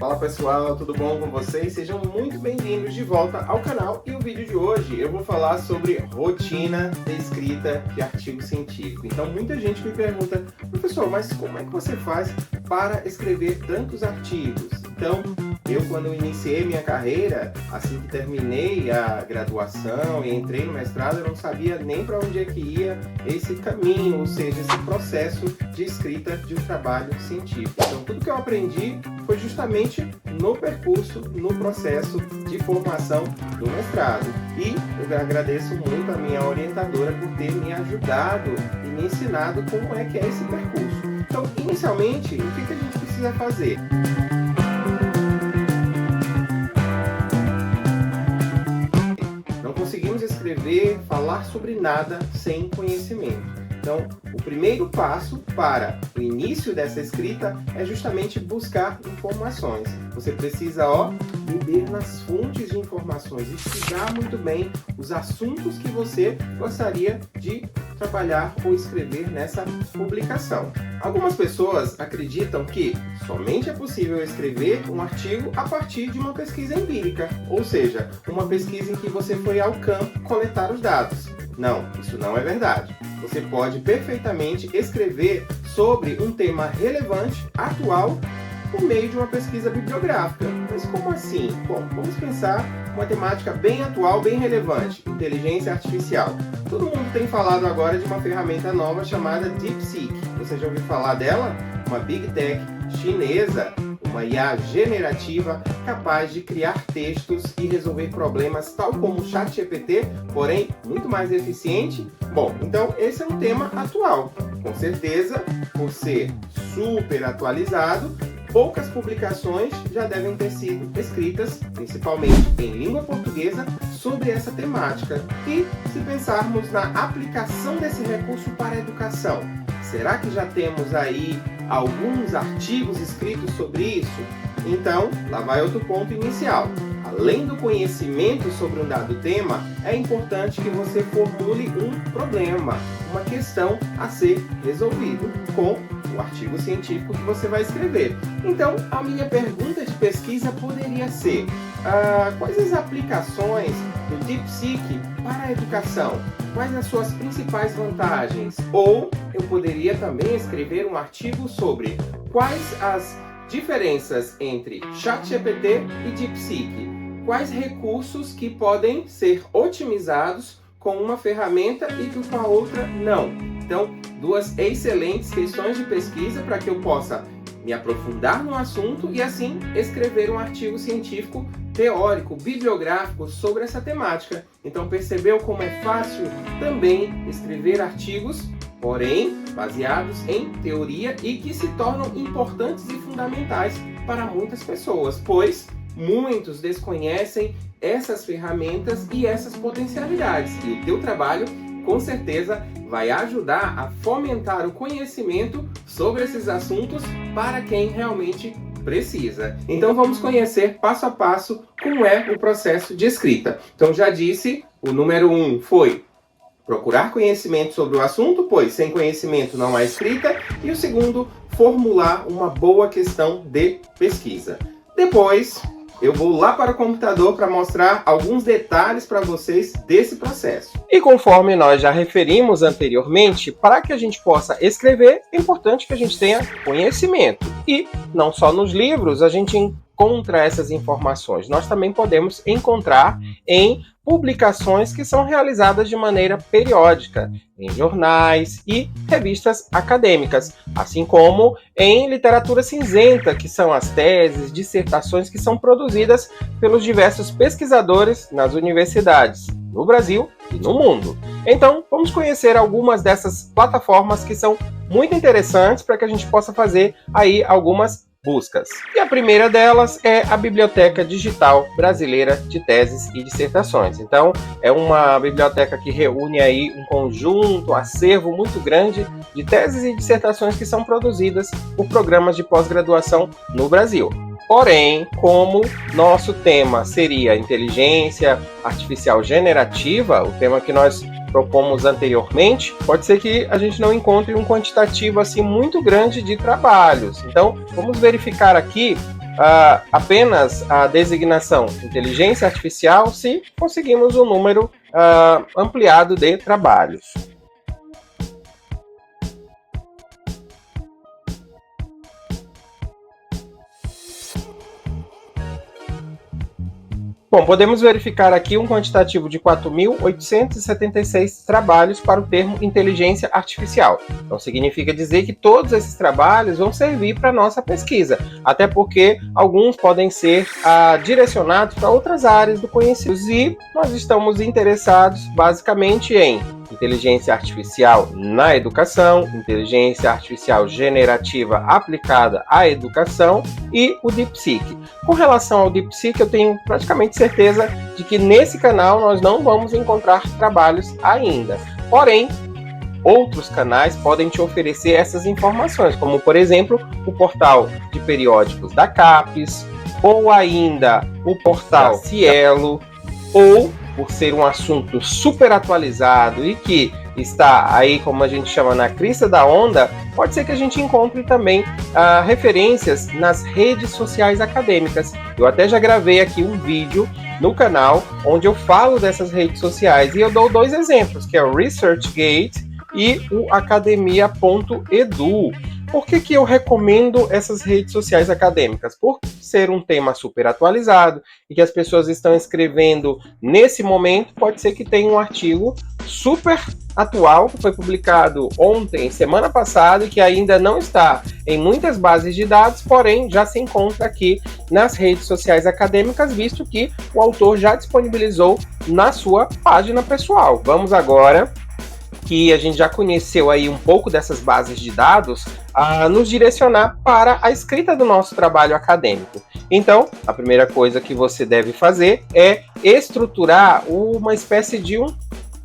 Fala pessoal, tudo bom com vocês? Sejam muito bem-vindos de volta ao canal e o vídeo de hoje eu vou falar sobre rotina de escrita de artigo científico. Então muita gente me pergunta, professor, mas como é que você faz para escrever tantos artigos? Então eu, quando iniciei minha carreira, assim que terminei a graduação e entrei no mestrado, eu não sabia nem para onde é que ia esse caminho, ou seja, esse processo de escrita de um trabalho científico. Então tudo que eu aprendi foi justamente no percurso, no processo de formação do mestrado. E eu agradeço muito a minha orientadora por ter me ajudado e me ensinado como é que é esse percurso. Então, inicialmente, o que a gente precisa fazer? Não conseguimos escrever, falar sobre nada sem conhecimento. Então, o primeiro passo para o início dessa escrita é justamente buscar informações. Você precisa, beber nas fontes de informações, estudar muito bem os assuntos que você gostaria de trabalhar ou escrever nessa publicação. Algumas pessoas acreditam que somente é possível escrever um artigo a partir de uma pesquisa empírica, ou seja, uma pesquisa em que você foi ao campo coletar os dados. Não, isso não é verdade. Você pode perfeitamente escrever sobre um tema relevante, atual, por meio de uma pesquisa bibliográfica. Mas como assim? Bom, vamos pensar uma temática bem atual, bem relevante, inteligência artificial. Todo mundo tem falado agora de uma ferramenta nova chamada DeepSeek. Você já ouviu falar dela? Uma Big Tech chinesa, uma IA generativa capaz de criar textos e resolver problemas tal como o ChatGPT, porém muito mais eficiente. Bom, então esse é um tema atual. Com certeza, por ser super atualizado, poucas publicações já devem ter sido escritas, principalmente em língua portuguesa, sobre essa temática. E se pensarmos na aplicação desse recurso para a educação, será que já temos aí alguns artigos escritos sobre isso? Então, lá vai outro ponto inicial. Além do conhecimento sobre um dado tema, é importante que você formule um problema, uma questão a ser resolvido com o artigo científico que você vai escrever. Então, a minha pergunta de pesquisa poderia ser: quais as aplicações do DeepSeek para a educação? Quais as suas principais vantagens? Ou eu poderia também escrever um artigo sobre quais as diferenças entre ChatGPT e DeepSeek. Quais recursos que podem ser otimizados com uma ferramenta e que com a outra não. Então, duas excelentes questões de pesquisa para que eu possa me aprofundar no assunto e assim escrever um artigo científico teórico, bibliográfico sobre essa temática. Então, percebeu como é fácil também escrever artigos, porém baseados em teoria e que se tornam importantes e fundamentais para muitas pessoas, pois muitos desconhecem essas ferramentas e essas potencialidades. E o teu trabalho, com certeza, vai ajudar a fomentar o conhecimento sobre esses assuntos para quem realmente precisa. Então vamos conhecer passo a passo como é o processo de escrita. Então já disse, o número 1 foi procurar conhecimento sobre o assunto, pois sem conhecimento não há escrita. E o segundo, formular uma boa questão de pesquisa. Depois, eu vou lá para o computador para mostrar alguns detalhes para vocês desse processo. E conforme nós já referimos anteriormente, para que a gente possa escrever, é importante que a gente tenha conhecimento. E não só nos livros a gente encontra essas informações, nós também podemos encontrar em publicações que são realizadas de maneira periódica, em jornais e revistas acadêmicas, assim como em literatura cinzenta, que são as teses, dissertações que são produzidas pelos diversos pesquisadores nas universidades, no Brasil e no mundo. Então, vamos conhecer algumas dessas plataformas que são muito interessantes para que a gente possa fazer aí algumas buscas. E a primeira delas é a Biblioteca Digital Brasileira de Teses e Dissertações. Então, é uma biblioteca que reúne aí um conjunto, um acervo muito grande de teses e dissertações que são produzidas por programas de pós-graduação no Brasil. Porém, como nosso tema seria inteligência artificial generativa, o tema que nós propomos anteriormente, pode ser que a gente não encontre um quantitativo assim muito grande de trabalhos. Então, vamos verificar aqui apenas a designação inteligência artificial se conseguimos um número ampliado de trabalhos. Bom, podemos verificar aqui um quantitativo de 4.876 trabalhos para o termo inteligência artificial. Então, significa dizer que todos esses trabalhos vão servir para a nossa pesquisa, até porque alguns podem ser direcionados para outras áreas do conhecimento. E nós estamos interessados basicamente em inteligência artificial na educação, inteligência artificial generativa aplicada à educação e o DeepSeek. Com relação ao DeepSeek, eu tenho praticamente certeza de que nesse canal nós não vamos encontrar trabalhos ainda. Porém, outros canais podem te oferecer essas informações, como por exemplo o portal de periódicos da CAPES, ou ainda o portal Cielo, ou por ser um assunto super atualizado e que está aí, como a gente chama, na crista da onda, pode ser que a gente encontre também referências nas redes sociais acadêmicas. Eu até já gravei aqui um vídeo no canal onde eu falo dessas redes sociais e eu dou dois exemplos, que é o ResearchGate e o academia.edu. Por que eu recomendo essas redes sociais acadêmicas? Por ser um tema super atualizado e que as pessoas estão escrevendo nesse momento, pode ser que tenha um artigo super atual que foi publicado ontem, semana passada, e que ainda não está em muitas bases de dados, porém já se encontra aqui nas redes sociais acadêmicas, visto que o autor já disponibilizou na sua página pessoal. Vamos agora, que a gente já conheceu aí um pouco dessas bases de dados, a nos direcionar para a escrita do nosso trabalho acadêmico. Então, a primeira coisa que você deve fazer é estruturar uma espécie de um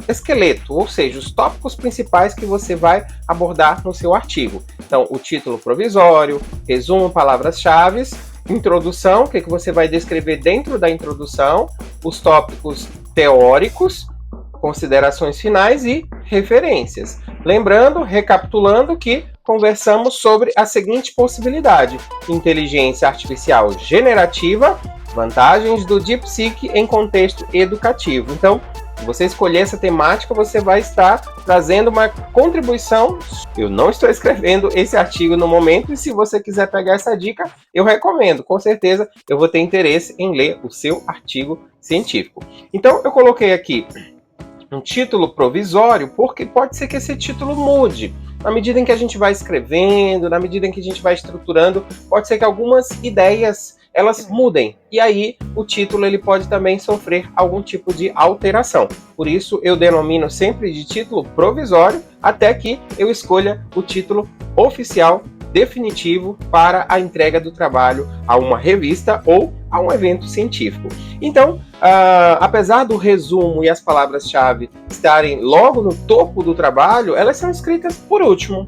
esqueleto, ou seja, os tópicos principais que você vai abordar no seu artigo. Então, o título provisório, resumo, palavras-chave, introdução, o que você vai descrever dentro da introdução, os tópicos teóricos, considerações finais e referências. Lembrando, recapitulando, que conversamos sobre a seguinte possibilidade: inteligência artificial generativa, vantagens do DeepSeek em contexto educativo. Então, se você escolher essa temática, você vai estar trazendo uma contribuição. Eu não estou escrevendo esse artigo no momento, e se você quiser pegar essa dica, eu recomendo. Com certeza, eu vou ter interesse em ler o seu artigo científico. Então, eu coloquei aqui um título provisório, porque pode ser que esse título mude. Na medida em que a gente vai escrevendo, na medida em que a gente vai estruturando, pode ser que algumas ideias elas mudem. E aí o título ele pode também sofrer algum tipo de alteração. Por isso eu denomino sempre de título provisório, até que eu escolha o título oficial definitivo para a entrega do trabalho a uma revista ou a um evento científico. Então, apesar do resumo e as palavras-chave estarem logo no topo do trabalho, elas são escritas por último.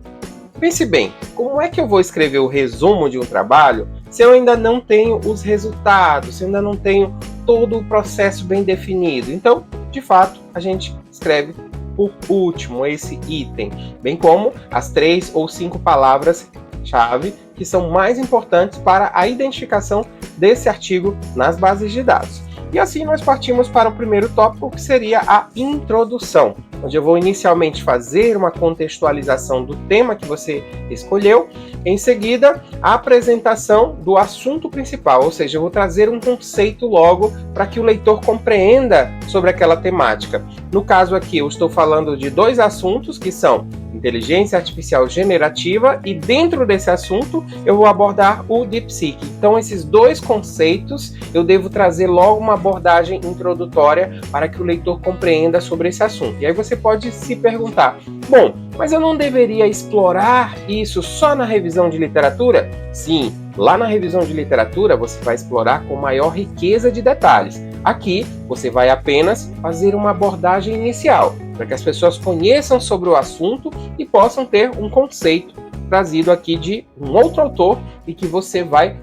Pense bem, como é que eu vou escrever o resumo de um trabalho se eu ainda não tenho os resultados, se eu ainda não tenho todo o processo bem definido? Então, de fato, a gente escreve por último esse item, bem como as 3 ou 5 palavras-chave que são mais importantes para a identificação desse artigo nas bases de dados. E assim nós partimos para o primeiro tópico, que seria a introdução, onde eu vou inicialmente fazer uma contextualização do tema que você escolheu, em seguida a apresentação do assunto principal, ou seja, eu vou trazer um conceito logo para que o leitor compreenda sobre aquela temática. No caso aqui eu estou falando de 2 assuntos, que são inteligência artificial generativa, e dentro desse assunto eu vou abordar o DeepSeek. Então esses 2 conceitos eu devo trazer logo uma abordagem introdutória para que o leitor compreenda sobre esse assunto. E aí você pode se perguntar, bom, mas eu não deveria explorar isso só na revisão de literatura? Sim, lá na revisão de literatura você vai explorar com maior riqueza de detalhes. Aqui você vai apenas fazer uma abordagem inicial, para que as pessoas conheçam sobre o assunto e possam ter um conceito trazido aqui de um outro autor, e que você vai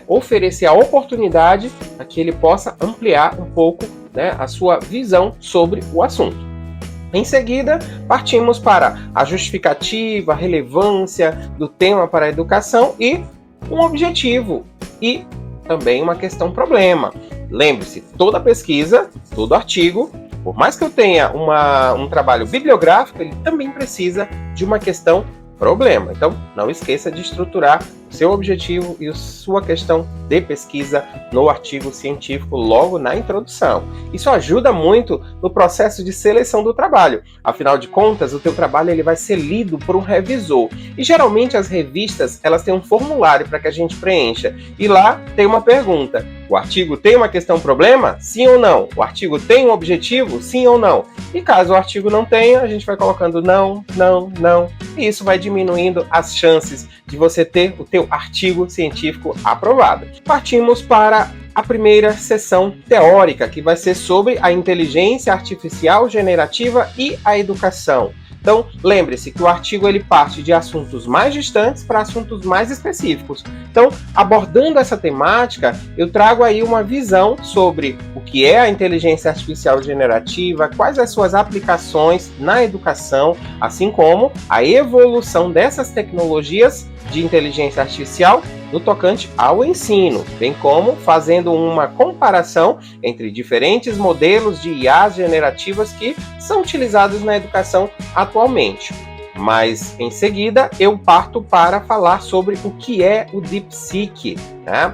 oferecer a oportunidade para que ele possa ampliar um pouco a sua visão sobre o assunto. Em seguida, partimos para a justificativa, a relevância do tema para a educação e um objetivo e também uma questão problema. Lembre-se, toda pesquisa, todo artigo, por mais que eu tenha um trabalho bibliográfico, ele também precisa de uma questão problema. Então, não esqueça de estruturar o seu objetivo e a sua questão de pesquisa no artigo científico logo na introdução. Isso ajuda muito no processo de seleção do trabalho. Afinal de contas, o teu trabalho ele vai ser lido por um revisor. E geralmente as revistas elas têm um formulário para que a gente preencha. E lá tem uma pergunta. O artigo tem uma questão problema? Sim ou não? O artigo tem um objetivo? Sim ou não? E caso o artigo não tenha, a gente vai colocando não, não, não. E isso vai diminuindo as chances de você ter o teu artigo científico aprovado. Partimos para a primeira sessão teórica, que vai ser sobre a inteligência artificial generativa e a educação. Então, lembre-se que o artigo ele parte de assuntos mais distantes para assuntos mais específicos. Então, abordando essa temática, eu trago aí uma visão sobre o que é a inteligência artificial generativa, quais as suas aplicações na educação, assim como a evolução dessas tecnologias de inteligência artificial no tocante ao ensino, bem como fazendo uma comparação entre diferentes modelos de IAs generativas que são utilizados na educação atualmente. Mas em seguida eu parto para falar sobre o que é o DeepSeek, né?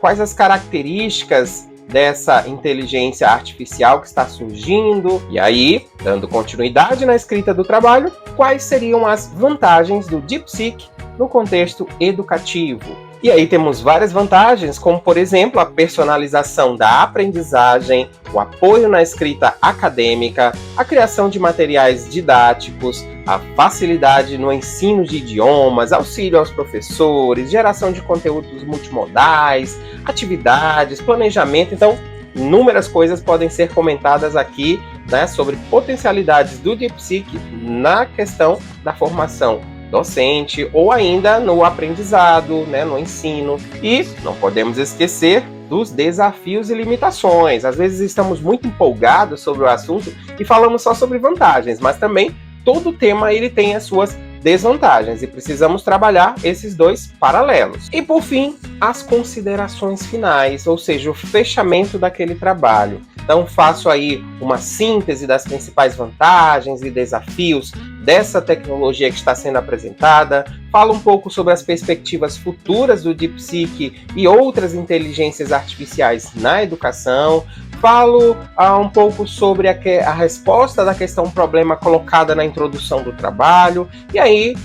Quais as características dessa inteligência artificial que está surgindo, e aí, dando continuidade na escrita do trabalho, quais seriam as vantagens do DeepSeek no contexto educativo. E aí temos várias vantagens, como por exemplo a personalização da aprendizagem, o apoio na escrita acadêmica, a criação de materiais didáticos, a facilidade no ensino de idiomas, auxílio aos professores, geração de conteúdos multimodais, atividades, planejamento. Então, inúmeras coisas podem ser comentadas aqui, né, sobre potencialidades do DeepSeek na questão da formação docente ou ainda no aprendizado, né, no ensino. E não podemos esquecer dos desafios e limitações. Às vezes estamos muito empolgados sobre o assunto e falamos só sobre vantagens, mas também todo tema ele tem as suas desvantagens e precisamos trabalhar esses dois paralelos. E por fim, as considerações finais, ou seja, o fechamento daquele trabalho. Então faço aí uma síntese das principais vantagens e desafios dessa tecnologia que está sendo apresentada, falo um pouco sobre as perspectivas futuras do DeepSeek e outras inteligências artificiais na educação, falo um pouco sobre a resposta da questão problema colocada na introdução do trabalho, e aí,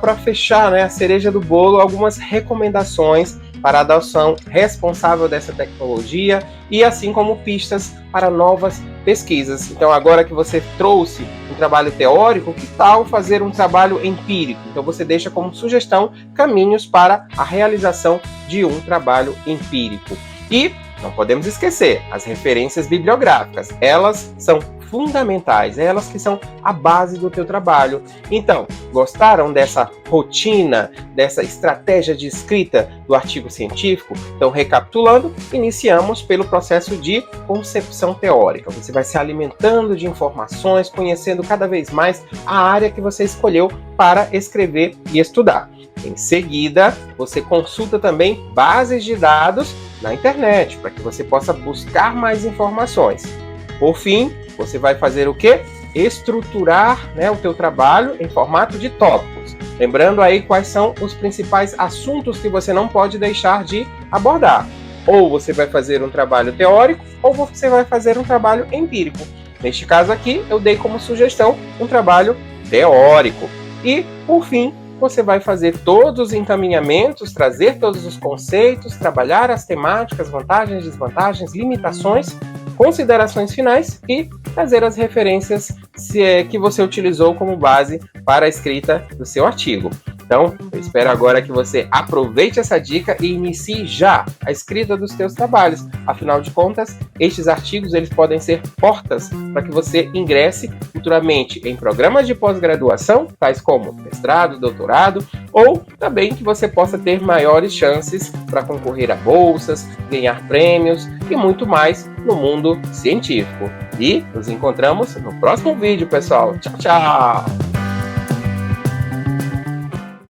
para fechar, né, a cereja do bolo, algumas recomendações para a adoção responsável dessa tecnologia e assim como pistas para novas pesquisas. Então, agora que você trouxe um trabalho teórico, que tal fazer um trabalho empírico? Então, você deixa como sugestão caminhos para a realização de um trabalho empírico. E não podemos esquecer as referências bibliográficas. Elas são fundamentais, elas que são a base do teu trabalho. Então, gostaram dessa rotina, dessa estratégia de escrita do artigo científico? Então, recapitulando, iniciamos pelo processo de concepção teórica. Você vai se alimentando de informações, conhecendo cada vez mais a área que você escolheu para escrever e estudar. Em seguida, você consulta também bases de dados na internet, para que você possa buscar mais informações. Por fim, você vai fazer o quê? Estruturar, né, o teu trabalho em formato de tópicos. Lembrando aí quais são os principais assuntos que você não pode deixar de abordar. Ou você vai fazer um trabalho teórico, ou você vai fazer um trabalho empírico. Neste caso aqui, eu dei como sugestão um trabalho teórico. E, por fim, você vai fazer todos os encaminhamentos, trazer todos os conceitos, trabalhar as temáticas, vantagens, desvantagens, limitações, considerações finais e trazer as referências que você utilizou como base para a escrita do seu artigo. Então, eu espero agora que você aproveite essa dica e inicie já a escrita dos seus trabalhos. Afinal de contas, estes artigos eles podem ser portas para que você ingresse futuramente em programas de pós-graduação, tais como mestrado, doutorado, ou também que você possa ter maiores chances para concorrer a bolsas, ganhar prêmios e muito mais no mundo científico. E nos encontramos no próximo vídeo, pessoal. Tchau, tchau!